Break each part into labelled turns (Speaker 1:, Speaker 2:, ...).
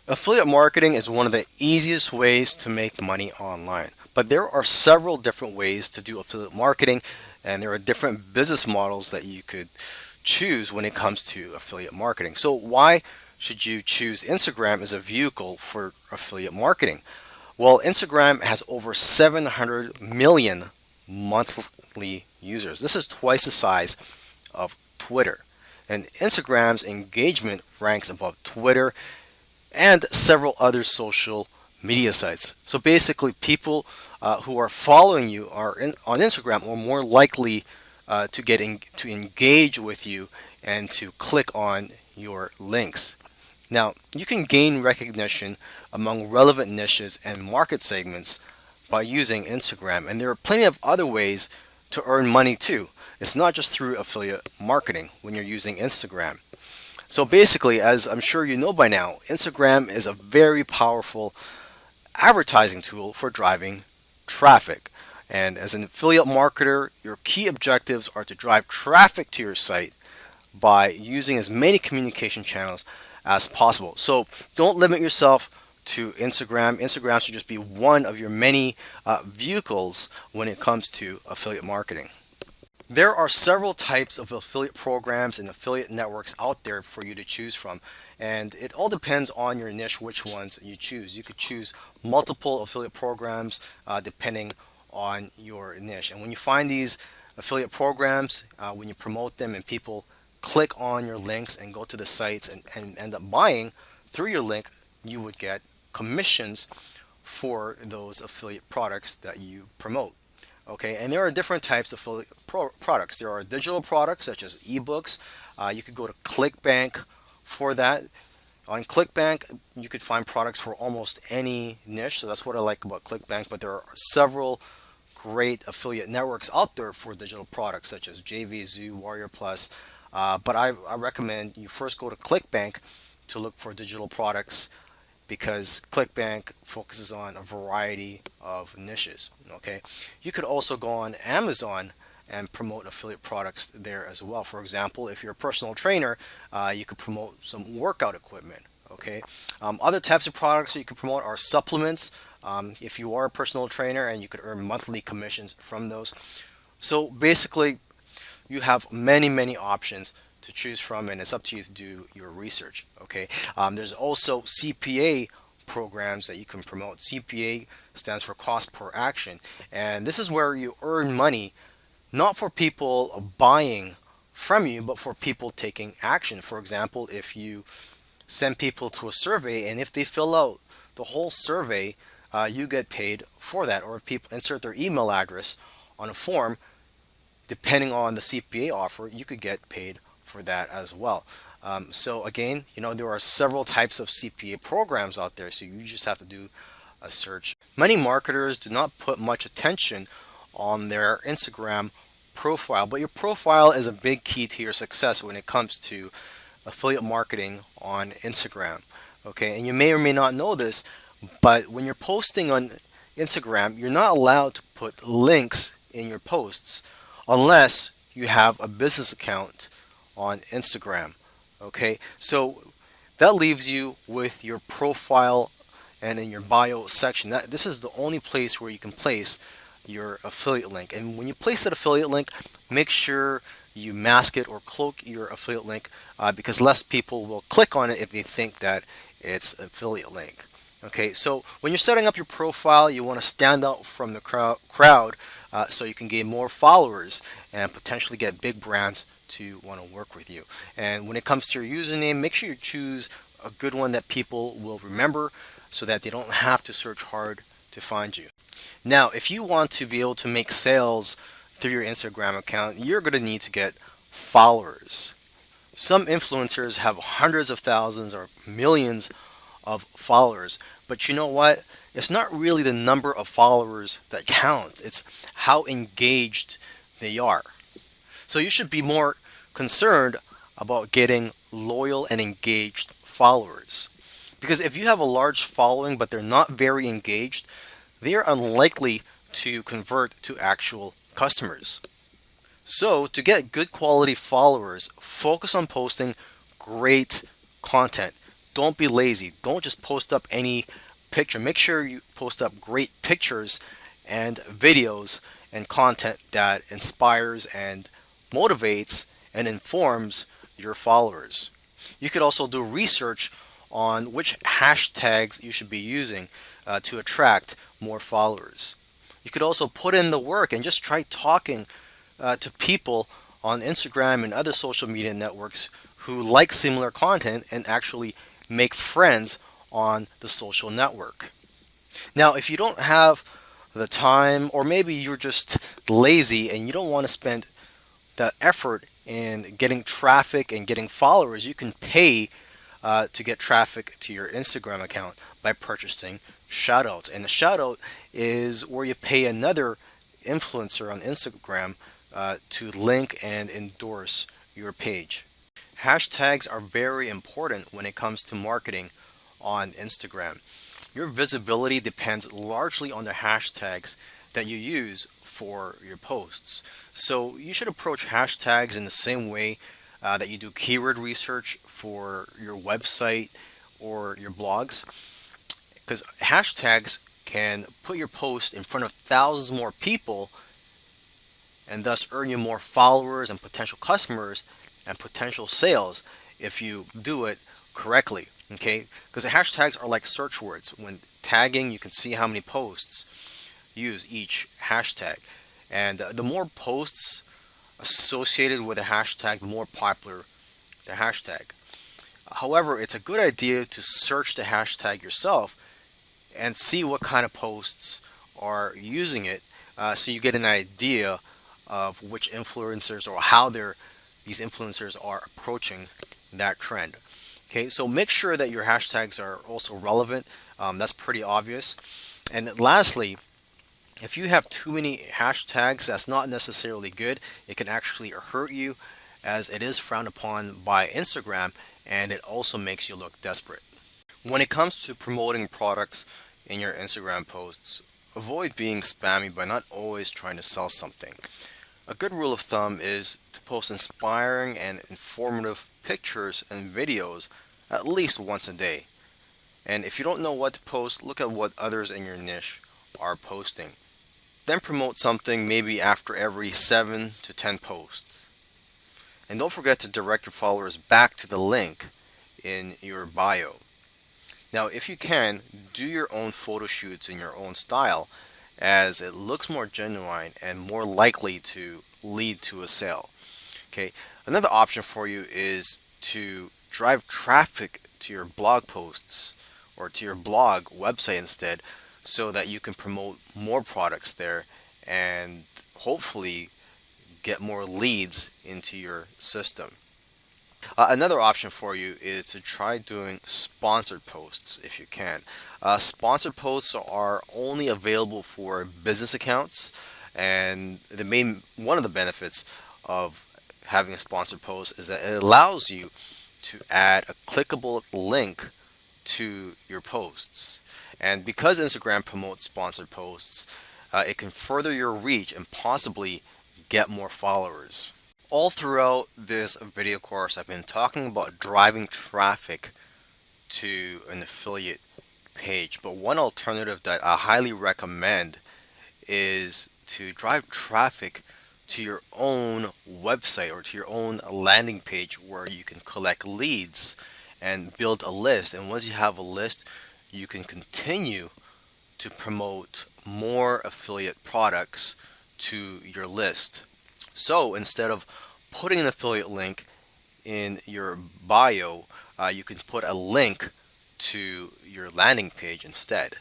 Speaker 1: Affiliate marketing is one of the easiest ways to make money online, but there are several different ways to do affiliate marketing, and there are different business models that you could choose when it comes to affiliate marketing. So, why should you choose Instagram as a vehicle for affiliate marketing? Well, Instagram has over 700 million monthly users. This is twice the size of Twitter. And Instagram's engagement ranks above Twitter and several other social media sites. So basically, people who are following you on Instagram are more likely to engage with you and to click on your links. Now, you can gain recognition among relevant niches and market segments by using Instagram, and there are plenty of other ways to earn money too. It's not just through affiliate marketing when you're using Instagram. So basically, as I'm sure you know by now, Instagram is a very powerful advertising tool for driving traffic. And as an affiliate marketer, your key objectives are to drive traffic to your site by using as many communication channels as possible. So don't limit yourself to Instagram. Instagram should just be one of your many vehicles when it comes to affiliate marketing. There are several types of affiliate programs and affiliate networks out there for you to choose from, and it all depends on your niche which ones you choose. You could choose multiple affiliate programs depending on your niche. And when you find these affiliate programs, when you promote them and people click on your links and go to the sites and end up buying through your link, you would get commissions for those affiliate products that you promote. Okay, and there are different types of products. There are digital products such as ebooks. You could go to ClickBank for that. On ClickBank, you could find products for almost any niche. So that's what I like about ClickBank. But there are several great affiliate networks out there for digital products such as JVZoo, Warrior Plus. But I recommend you first go to ClickBank to look for digital products because ClickBank focuses on a variety of niches. Okay, you could also go on Amazon and promote affiliate products there as well. For example, if you're a personal trainer, you could promote some workout equipment. Okay, other types of products that you could promote are supplements. If you are a personal trainer, and you could earn monthly commissions from those. So basically, you have many options to choose from, and it's up to you to do your research. Okay, there's also CPA programs that you can promote. CPA stands for cost per action, and this is where you earn money not for people buying from you, but for people taking action. For example, if you send people to a survey, and if they fill out the whole survey, you get paid for that. Or if people insert their email address on a form, depending on the CPA offer, you could get paid for that as well. So again, there are several types of CPA programs out there, so you just have to do a search. Many marketers do not put much attention on their Instagram profile, but your profile is a big key to your success when it comes to affiliate marketing on Instagram. Okay, and you may or may not know this, but when you're posting on Instagram, you're not allowed to put links in your posts unless you have a business account on Instagram. Okay, so that leaves you with your profile and in your bio section. This is the only place where you can place your affiliate link. And when you place that affiliate link, make sure you mask it or cloak your affiliate link because less people will click on it if they think that it's an affiliate link. Okay, so when you're setting up your profile, you want to stand out from the crowd so you can gain more followers and potentially get big brands to want to work with you. And when it comes to your username, make sure you choose a good one that people will remember so that they don't have to search hard to find you. Now, if you want to be able to make sales through your Instagram account, you're going to need to get followers. Some influencers have hundreds of thousands or millions of followers, but you know what? It's not really the number of followers that count, it's how engaged they are. So you should be more concerned about getting loyal and engaged followers. Because if you have a large following but they're not very engaged, they are unlikely to convert to actual customers. So, to get good quality followers, focus on posting great content. don't be lazy. Don't just post up any picture. Make sure you post up great pictures and videos and content that inspires and motivates and informs your followers. You could also do research on which hashtags you should be using to attract more followers. You could also put in the work and just try talking to people on Instagram and other social media networks who like similar content and actually make friends on the social network. Now, if you don't have the time, or maybe you're just lazy and you don't want to spend the effort in getting traffic and getting followers, you can pay to get traffic to your Instagram account by purchasing shoutouts. And the shoutout is where you pay another influencer on Instagram to link and endorse your page. Hashtags are very important when it comes to marketing on Instagram. Your visibility depends largely on the hashtags that you use for your posts. So you should approach hashtags in the same way that you do keyword research for your website or your blogs, because hashtags can put your post in front of thousands more people and thus earn you more followers and potential customers and potential sales if you do it correctly. Okay, because the hashtags are like search words. When tagging, you can see how many posts use each hashtag, and the more posts associated with a hashtag, the more popular the hashtag. However, it's a good idea to search the hashtag yourself and see what kind of posts are using it, so you get an idea of which influencers or how these influencers are approaching that trend. Okay, so make sure that your hashtags are also relevant. That's pretty obvious. And then lastly, if you have too many hashtags, that's not necessarily good. It can actually hurt you, as it is frowned upon by Instagram, and it also makes you look desperate. When it comes to promoting products in your Instagram posts, avoid being spammy by not always trying to sell something. A good rule of thumb is to post inspiring and informative pictures and videos at least once a day. And if you don't know what to post, look at what others in your niche are posting. Then promote something maybe after every 7 to 10 posts. And don't forget to direct your followers back to the link in your bio. Now, if you can, do your own photo shoots in your own style, as it looks more genuine and more likely to lead to a sale. Okay, another option for you is to drive traffic to your blog posts or to your blog website instead, so that you can promote more products there and hopefully get more leads into your system. Another option for you is to try doing sponsored posts if you can. Sponsored posts are only available for business accounts, and one of the benefits of having a sponsored post is that it allows you to add a clickable link to your posts. And because Instagram promotes sponsored posts, it can further your reach and possibly get more followers. All throughout this video course, I've been talking about driving traffic to an affiliate page, but one alternative that I highly recommend is to drive traffic to your own website or to your own landing page, where you can collect leads and build a list. And once you have a list, you can continue to promote more affiliate products to your list. So instead of putting an affiliate link in your bio, you can put a link to your landing page instead.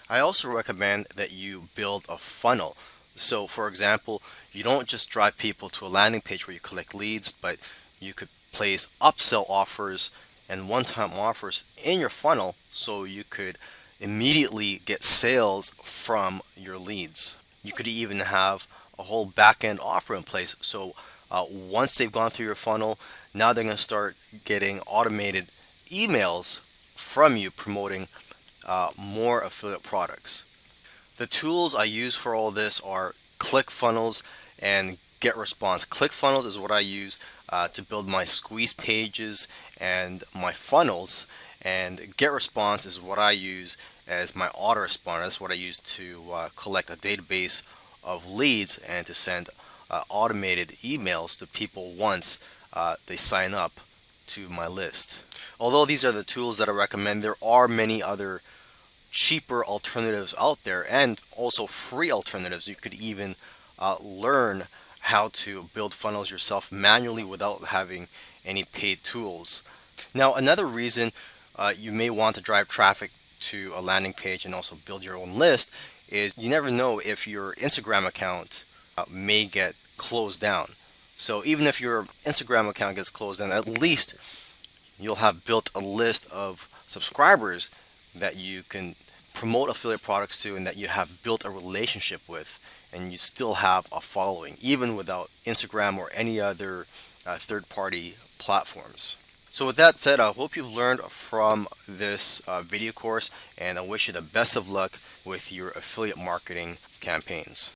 Speaker 1: I also recommend that you build a funnel. So, for example, you don't just drive people to a landing page where you collect leads, but you could place upsell offers and one-time offers in your funnel, so you could immediately get sales from your leads. You could even have a whole back-end offer in place, so once they've gone through your funnel, now they're going to start getting automated emails from you promoting more affiliate products. The tools I use for all this are ClickFunnels and GetResponse. ClickFunnels is what I use to build my squeeze pages and my funnels. And GetResponse is what I use as my autoresponder. That's what I use to collect a database of leads and to send automated emails to people once they sign up to my list. Although these are the tools that I recommend, there are many other cheaper alternatives out there and also free alternatives. You could even learn how to build funnels yourself manually without having any paid tools. Now, another reason you may want to drive traffic to a landing page and also build your own list is you never know if your Instagram account may get closed down. So even if your Instagram account gets closed down, at least you'll have built a list of subscribers that you can promote affiliate products to and that you have built a relationship with, and you still have a following even without Instagram or any other third-party platforms. So with that said, I hope you've learned from this video course, and I wish you the best of luck with your affiliate marketing campaigns.